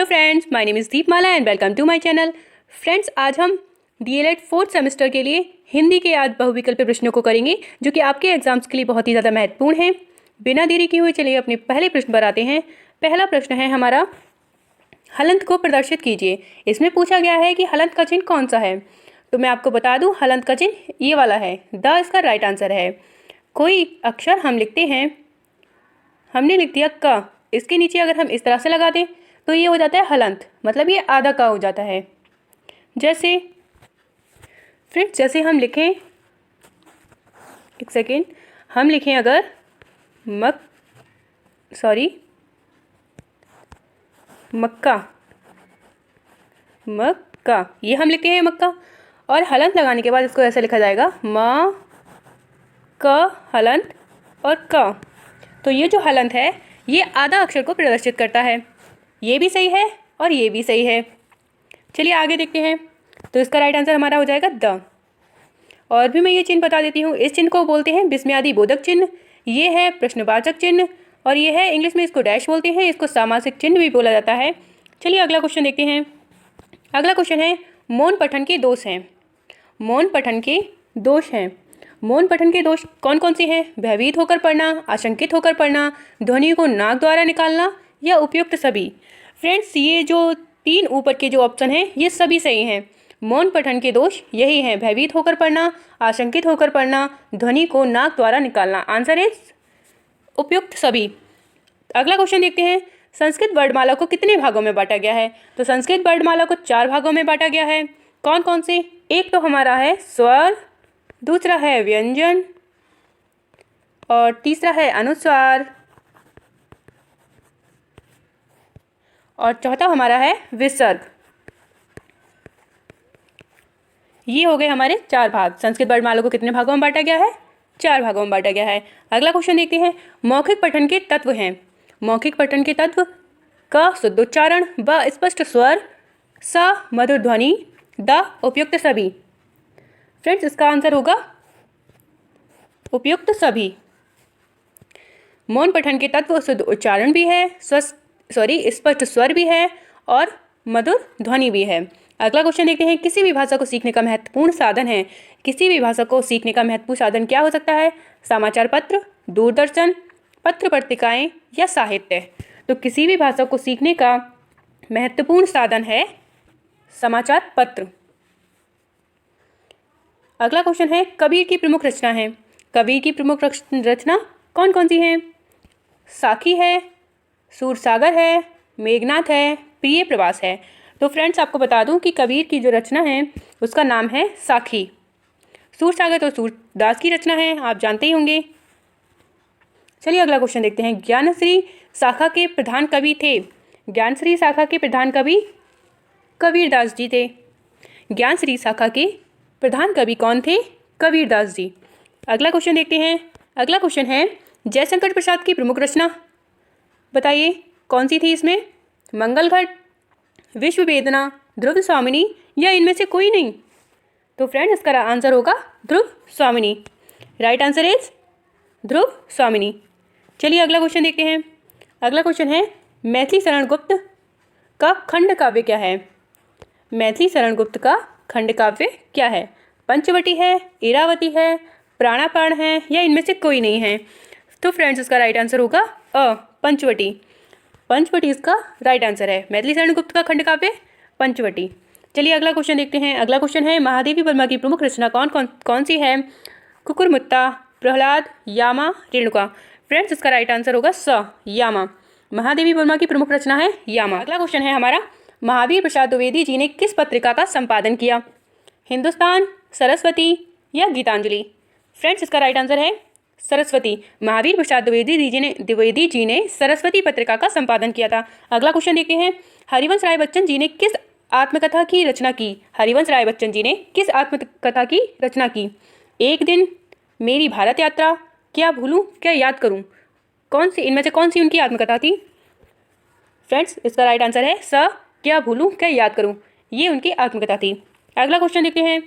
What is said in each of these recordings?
Hello friends, my name is Deepmala and welcome to my channel. Friends, आज हम DElEd 4th semester के लिए हिंदी के आज बहुविकल्पी प्रश्नों को करेंगे, जो कि आपके एग्जाम्स के लिए बहुत ही ज़्यादा महत्वपूर्ण हैं। बिना देरी किए हुए चलिए अपने पहले प्रश्न पर आते हैं। पहला प्रश्न है हमारा, हलंत को प्रदर्शित कीजिए। इसमें पूछा गया है कि हलंत का चिन्ह कौन सा है। तो मैं आपको बता दूं, हलंत का चिन्ह ये वाला है, द इसका राइट आंसर है। कोई अक्षर हम लिखते हैं, हमने लिख दिया क, इसके नीचे अगर हम इस तरह से लगा दें तो ये हो जाता है हलंत, मतलब ये आधा का हो जाता है। जैसे फ्रेंड्स, जैसे हम लिखें, एक सेकेंड, हम लिखें अगर मक्का, मक्का, ये हम लिखते हैं मक्का, और हलंत लगाने के बाद इसको ऐसे लिखा जाएगा म क हलंत और क। तो ये जो हलंत है ये आधा अक्षर को प्रदर्शित करता है। ये भी सही है और ये भी सही है। चलिए आगे देखते हैं। तो इसका राइट आंसर हमारा हो जाएगा द। और भी मैं ये चिन्ह बता देती हूँ। इस चिन्ह को बोलते हैं विस्मयादि बोधक चिन्ह, ये है प्रश्नवाचक चिन्ह, और ये है इंग्लिश में इसको डैश बोलते हैं, इसको सामासिक चिन्ह भी बोला जाता है। चलिए अगला क्वेश्चन देखते हैं। अगला क्वेश्चन है, मौन पठन के दोष हैं। मौन पठन के दोष हैं। मौन पठन के दोष कौन कौन से हैं? भयभीत होकर पढ़ना, आशंकित होकर पढ़ना, ध्वनि को नाक द्वारा निकालना, या उपयुक्त सभी। फ्रेंड्स, ये जो तीन ऊपर के जो ऑप्शन हैं ये सभी सही हैं। मौन पठन के दोष यही हैं, भयभीत होकर पढ़ना, आशंकित होकर पढ़ना, ध्वनि को नाक द्वारा निकालना। आंसर इज उपयुक्त सभी। अगला क्वेश्चन देखते हैं। संस्कृत वर्णमाला को कितने भागों में बांटा गया है? तो संस्कृत वर्णमाला को 4 भागों में बांटा गया है। कौन कौन से? एक तो हमारा है स्वर, दूसरा है व्यंजन, और तीसरा है अनुस्वार, और चौथा हमारा है विसर्ग। ये हो गए हमारे 4 भाग। संस्कृत वर्णमाला को कितने भागों में बांटा गया है? 4 भागों में बांटा गया है। अगला क्वेश्चन देखते हैं। मौखिक पठन के तत्व हैं। मौखिक पठन के तत्व: क शुद्ध उच्चारण, ब स्पष्ट स्वर, स मधुर ध्वनि, द उपयुक्त सभी। फ्रेंड्स, इसका आंसर होगा उपयुक्त सभी। मौन पठन के तत्व शुद्ध उच्चारण भी है, स्पष्ट स्वर भी है, और मधुर ध्वनि भी है। अगला क्वेश्चन देखते हैं। किसी भी भाषा को सीखने का महत्वपूर्ण साधन है। किसी भी भाषा को सीखने का महत्वपूर्ण साधन क्या हो सकता है? समाचार पत्र, दूरदर्शन, पत्र पत्रिकाएं, या साहित्य। तो किसी भी भाषा को सीखने का महत्वपूर्ण साधन है समाचार पत्र। अगला क्वेश्चन है, कबीर की प्रमुख रचना है। कबीर की प्रमुख रचना कौन कौन सी हैं? साखी है, सूरसागर है, मेघनाथ है, प्रिय प्रवास है। तो फ्रेंड्स, आपको बता दूं कि कबीर की जो रचना है उसका नाम है साखी। सूरसागर तो सूरदास की रचना है, आप जानते ही होंगे। चलिए अगला क्वेश्चन देखते हैं। ज्ञानश्री शाखा के प्रधान कवि थे। ज्ञानश्री शाखा के प्रधान कवि कबीरदास जी थे। ज्ञानश्री शाखा के प्रधान कवि कौन थे? कबीरदास जी। अगला क्वेश्चन देखते हैं। अगला क्वेश्चन है, जयशंकर प्रसाद की प्रमुख रचना बताइए, कौन सी थी इसमें? मंगलघट, विश्व वेदना, ध्रुव स्वामिनी, या इनमें से कोई नहीं? तो फ्रेंड्स, इसका आंसर होगा ध्रुव स्वामिनी। राइट आंसर इज ध्रुव स्वामिनी। चलिए अगला क्वेश्चन देखते हैं। अगला क्वेश्चन है, मैथिली शरण गुप्त का खंड काव्य क्या है? मैथिली शरण गुप्त का खंड काव्य क्या है? पंचवटी है, इरावती है, प्राणापाण है, या इनमें से कोई नहीं है? तो फ्रेंड्स, इसका राइट आंसर होगा पंचवटी। पंचवटी इसका राइट आंसर है। मैथिली शरण गुप्त का खंड काव्य पंचवटी। चलिए अगला क्वेश्चन देखते हैं। अगला क्वेश्चन है, महादेवी वर्मा की प्रमुख रचना कौन सी है? कुकुरमुत्ता, प्रहलाद, यामा, रेणुका। फ्रेंड्स, इसका राइट आंसर होगा यामा। महादेवी वर्मा की प्रमुख रचना है यामा। अगला क्वेश्चन है हमारा, महावीर प्रसाद द्विवेदी जी ने किस पत्रिका का संपादन किया? हिंदुस्तान, सरस्वती, या गीतांजलि? फ्रेंड्स, इसका राइट आंसर है सरस्वती। महावीर प्रसाद द्विवेदी जी ने सरस्वती पत्रिका का संपादन किया था। अगला क्वेश्चन देखते हैं। हरिवंश राय बच्चन जी ने किस आत्मकथा की रचना की? हरिवंश राय बच्चन जी ने किस आत्मकथा की रचना की? एक दिन, मेरी भारत यात्रा, क्या भूलूं क्या याद करूं? इनमें से कौन सी उनकी आत्मकथा थी? फ्रेंड्स, इसका राइट आंसर है क्या भूलूं क्या याद करूं। ये उनकी आत्मकथा थी। अगला क्वेश्चन देखते हैं।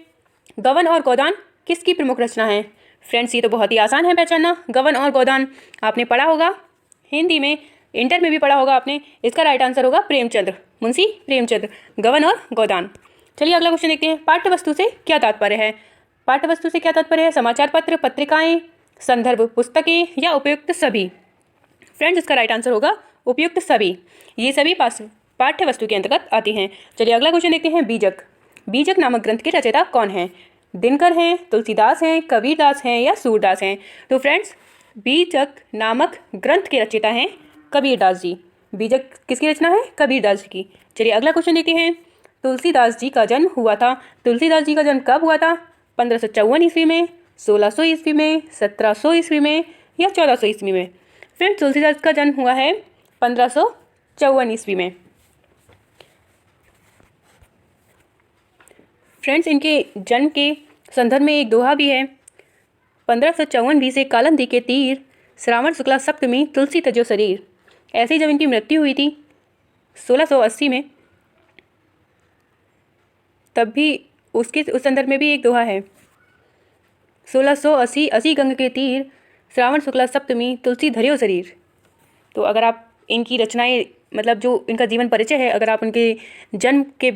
गवन और गोदान किसकी प्रमुख रचना है? फ्रेंड्स, ये तो बहुत ही आसान है पहचानना। गवन और गोदान आपने पढ़ा होगा हिंदी में, इंटर में भी पढ़ा होगा आपने। इसका राइट आंसर होगा प्रेमचंद्र, मुंशी प्रेमचंद्र, गबन और गोदान। चलिए अगला क्वेश्चन देखते हैं। पाठ्य वस्तु से क्या तात्पर्य है? पाठ्य वस्तु से क्या तात्पर्य है? समाचार पत्र, पत्रिकाएं, संदर्भ पुस्तकें या उपयुक्त सभी? फ्रेंड्स, इसका राइट आंसर होगा उपयुक्त सभी। ये सभी पाठ्य वस्तु के अंतर्गत आती हैं। चलिए अगला क्वेश्चन देखते हैं। बीजक, बीजक नामक ग्रंथ के रचयिता कौन हैं? दिनकर हैं, तुलसीदास हैं, कबीरदास हैं या सूरदास हैं? तो फ्रेंड्स, बीजक नामक ग्रंथ के रचयिता हैं कबीरदास जी। बीजक किसकी रचना है? कबीरदास जी की। चलिए अगला क्वेश्चन देखते हैं। तुलसीदास जी का जन्म हुआ था, तुलसीदास जी का जन्म कब हुआ था? 1554 ईस्वी में, 1600 ईस्वी में, 1700 ईस्वी में या 1400 ईस्वी में? फ्रेंड्स, तुलसीदास का जन्म हुआ है 1554 ईस्वी में। फ्रेंड्स, इनके जन्म के संदर्भ में एक दोहा भी है। 1554 भी से कालंदी के तीर, श्रावण शुक्ला सप्तमी तुलसी तजो शरीर। ऐसे ही जब इनकी मृत्यु हुई थी 1680 में, तब भी उस संदर्भ में भी एक दोहा है। 1680 80 गंग के तीर, श्रावण शुक्ला सप्तमी तुलसी धर्यो शरीर। तो अगर आप इनकी रचनाएं, मतलब जो इनका जीवन परिचय है, अगर आप उनके जन्म के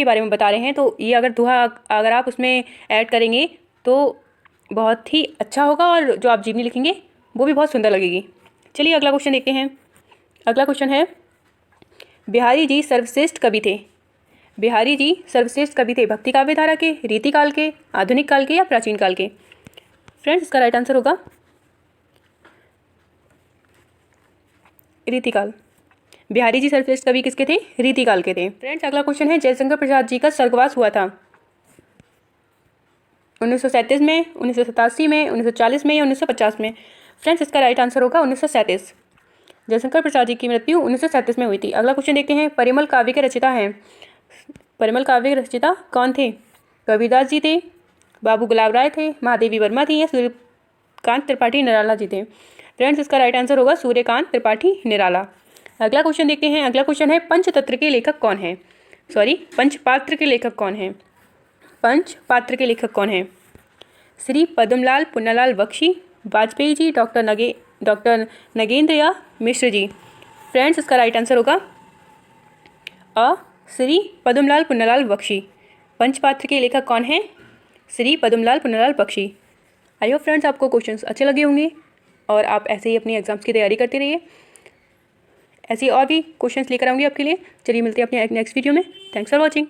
बारे में बता रहे हैं, तो ये अगर दोहा अगर आप उसमें ऐड करेंगे तो बहुत ही अच्छा होगा और जो आप जीवनी लिखेंगे वो भी बहुत सुंदर लगेगी। चलिए अगला क्वेश्चन देखते हैं। अगला क्वेश्चन है, बिहारी जी सर्वश्रेष्ठ कवि थे। बिहारी जी सर्वश्रेष्ठ कवि थे भक्ति काव्य धारा के, रीतिकाल के, आधुनिक काल के या प्राचीन काल के? फ्रेंड्स, इसका राइट आंसर होगा रीतिकाल। बिहारी जी सर्वश्रेष्ठ कवि किसके थे? रीतिकाल के थे। फ्रेंड्स, अगला क्वेश्चन है, जयशंकर प्रसाद जी का स्वर्गवास हुआ था 1937 में, 1987 में, 1940 में या 1950 में? फ्रेंड्स, इसका राइट आंसर होगा 1937। जयशंकर प्रसाद जी की मृत्यु 1937 में हुई थी। अगला क्वेश्चन देखते हैं। परिमल काव्य के रचयिता हैं, परिमल काव्य के रचयिता कौन थे? कबीरदास जी थे, बाबू गुलाब राय थे, महादेवी वर्मा थी या सूर्यकांत त्रिपाठी निराला जी थे? फ्रेंड्स, इसका राइट आंसर होगा सूर्यकांत त्रिपाठी निराला। अगला क्वेश्चन देखते हैं। अगला क्वेश्चन है, पंचतंत्र के लेखक कौन है? पंचपात्र के लेखक कौन है? पंचपात्र के लेखक कौन है? श्री पद्मलाल पुन्नालाल बख्शी, वाजपेयी जी, डॉक्टर नगेंद्र या मिश्र जी? फ्रेंड्स, इसका राइट आंसर होगा श्री पद्मलाल पुन्नालाल बख्शी। पंचपात्र के लेखक कौन है? Shri Padmalal Punnalal Bakshi. I hope friends आपको क्वेश्चंस अच्छे लगे होंगे और आप ऐसे ही अपनी एग्जाम्स की तैयारी करते रहिए। ऐसी और भी क्वेश्चंस लेकर आऊँगी आपके लिए। चलिए मिलते हैं अपने नेक्स्ट वीडियो में। Thanks for watching.